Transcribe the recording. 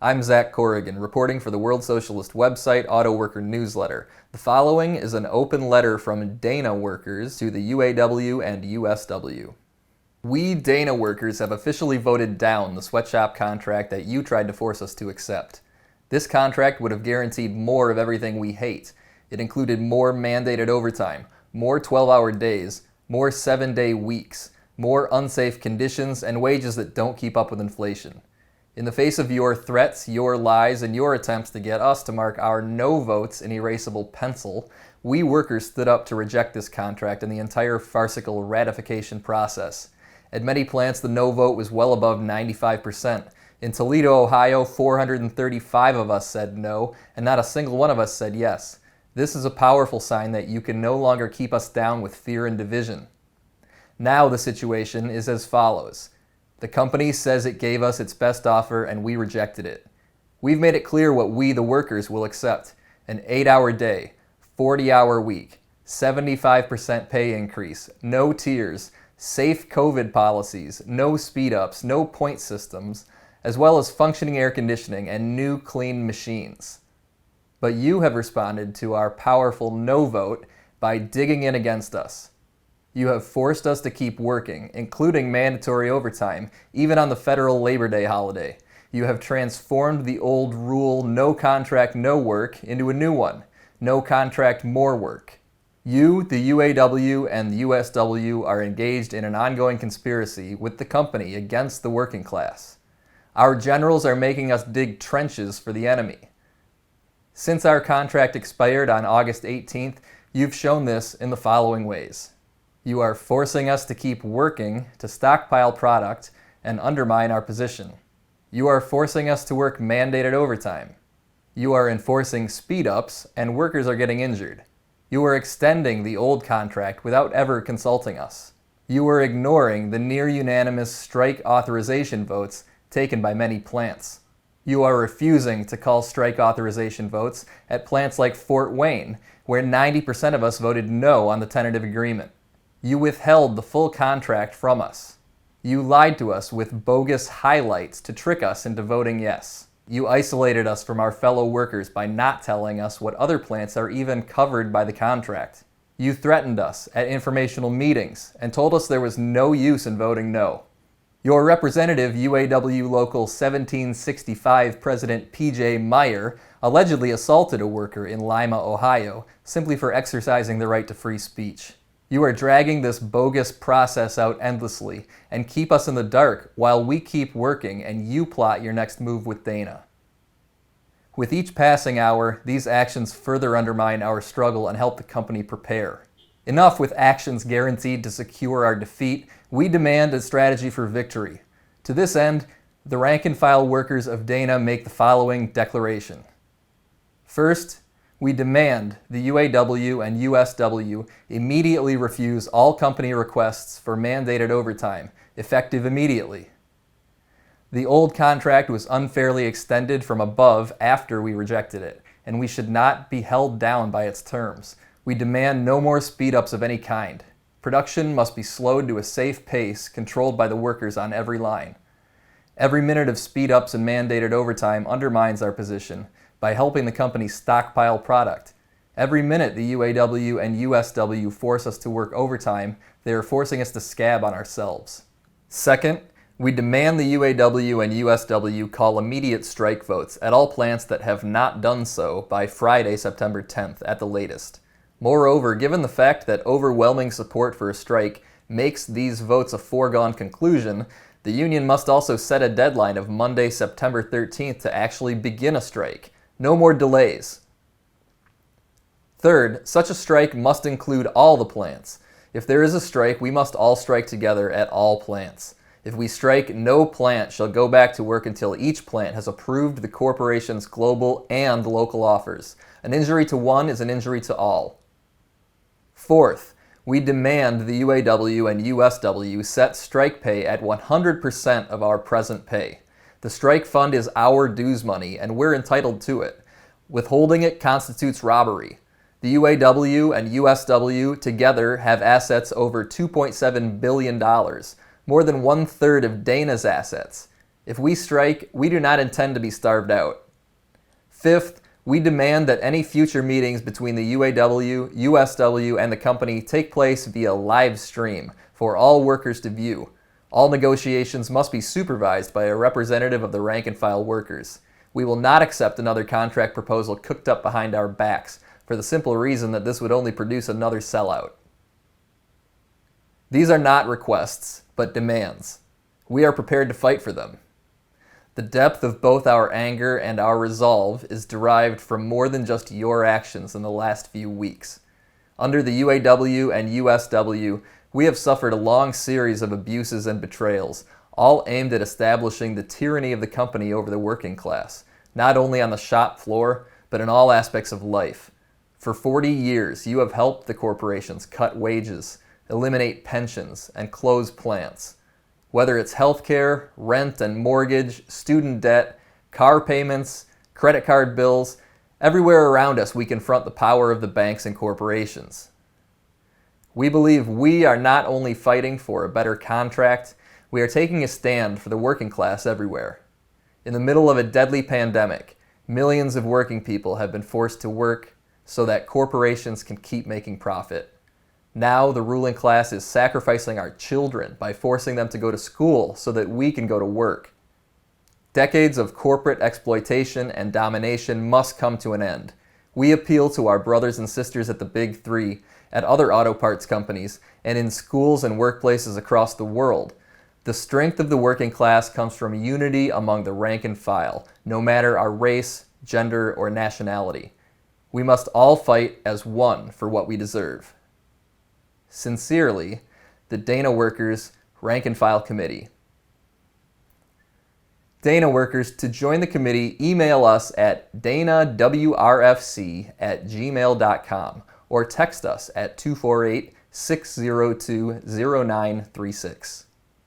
I'm Zach Corrigan, reporting for the World Socialist website Auto Worker Newsletter. The following is an open letter from Dana workers to the UAW and USW. We Dana workers have officially voted down the sweatshop contract that you tried to force us to accept. This contract would have guaranteed more of everything we hate. It included more mandated overtime, more 12-hour days, more 7-day weeks, more unsafe conditions, and wages that don't keep up with inflation. In the face of your threats, your lies, and your attempts to get us to mark our no votes in erasable pencil, we workers stood up to reject this contract and the entire farcical ratification process. At many plants, the no vote was well above 95%. In Toledo, Ohio, 435 of us said no, and not a single one of us said yes. This is a powerful sign that you can no longer keep us down with fear and division. Now the situation is as follows. The company says it gave us its best offer and we rejected it. We've made it clear what we, the workers, will accept. An 8-hour day, 40-hour week, 75% pay increase, no tiers, safe COVID policies, no speed-ups, no point systems, as well as functioning air conditioning and new clean machines. But you have responded to our powerful no vote by digging in against us. You have forced us to keep working, including mandatory overtime, even on the federal Labor Day holiday. You have transformed the old rule, no contract, no work, into a new one, no contract, more work. You, the UAW and the USW, are engaged in an ongoing conspiracy with the company against the working class. Our generals are making us dig trenches for the enemy. Since our contract expired on August 18th, you've shown this in the following ways. You are forcing us to keep working, to stockpile product, and undermine our position. You are forcing us to work mandated overtime. You are enforcing speed-ups, and workers are getting injured. You are extending the old contract without ever consulting us. You are ignoring the near-unanimous strike authorization votes taken by many plants. You are refusing to call strike authorization votes at plants like Fort Wayne, where 90% of us voted no on the tentative agreement. You withheld the full contract from us. You lied to us with bogus highlights to trick us into voting yes. You isolated us from our fellow workers by not telling us what other plants are even covered by the contract. You threatened us at informational meetings and told us there was no use in voting no. Your representative, UAW Local 1765 President P.J. Meyer, allegedly assaulted a worker in Lima, Ohio, simply for exercising the right to free speech. You are dragging this bogus process out endlessly and keep us in the dark while we keep working and you plot your next move with Dana. With each passing hour, these actions further undermine our struggle and help the company prepare. Enough with actions guaranteed to secure our defeat. We demand a strategy for victory. To this end, the rank-and-file workers of Dana make the following declaration. First, we demand the UAW and USW immediately refuse all company requests for mandated overtime, effective immediately. The old contract was unfairly extended from above after we rejected it, and we should not be held down by its terms. We demand no more speed-ups of any kind. Production must be slowed to a safe pace controlled by the workers on every line. Every minute of speed-ups and mandated overtime undermines our position by helping the company stockpile product. Every minute the UAW and USW force us to work overtime, they are forcing us to scab on ourselves. Second, we demand the UAW and USW call immediate strike votes at all plants that have not done so by Friday, September 10th at the latest. Moreover, given the fact that overwhelming support for a strike makes these votes a foregone conclusion, the union must also set a deadline of Monday, September 13th to actually begin a strike. No more delays. Third, such a strike must include all the plants. If there is a strike, we must all strike together at all plants. If we strike, no plant shall go back to work until each plant has approved the corporation's global and local offers. An injury to one is an injury to all. Fourth, we demand the UAW and USW set strike pay at 100% of our present pay. The strike fund is our dues money, and we're entitled to it. Withholding it constitutes robbery. The UAW and USW together have assets over $2.7 billion, more than 1/3 of Dana's assets. If we strike, we do not intend to be starved out. Fifth, we demand that any future meetings between the UAW, USW, and the company take place via live stream for all workers to view. All negotiations must be supervised by a representative of the rank and file workers. We will not accept another contract proposal cooked up behind our backs, for the simple reason that this would only produce another sellout. These are not requests, but demands. We are prepared to fight for them. The depth of both our anger and our resolve is derived from more than just your actions in the last few weeks. Under the UAW and USW, we have suffered a long series of abuses and betrayals, all aimed at establishing the tyranny of the company over the working class, not only on the shop floor, but in all aspects of life. For 40 years, you have helped the corporations cut wages, eliminate pensions, and close plants. Whether it's healthcare, rent and mortgage, student debt, car payments, credit card bills, everywhere around us we confront the power of the banks and corporations. We believe we are not only fighting for a better contract, we are taking a stand for the working class everywhere. In the middle of a deadly pandemic, millions of working people have been forced to work so that corporations can keep making profit. Now the ruling class is sacrificing our children by forcing them to go to school so that we can go to work. Decades of corporate exploitation and domination must come to an end. We appeal to our brothers and sisters at the Big Three, at other auto parts companies, and in schools and workplaces across the world. The strength of the working class comes from unity among the rank and file, no matter our race, gender, or nationality. We must all fight as one for what we deserve. Sincerely, the Dana Workers Rank and File Committee. Dana Workers, to join the committee, email us at danawrfc@gmail.com or text us at 248-602-0936.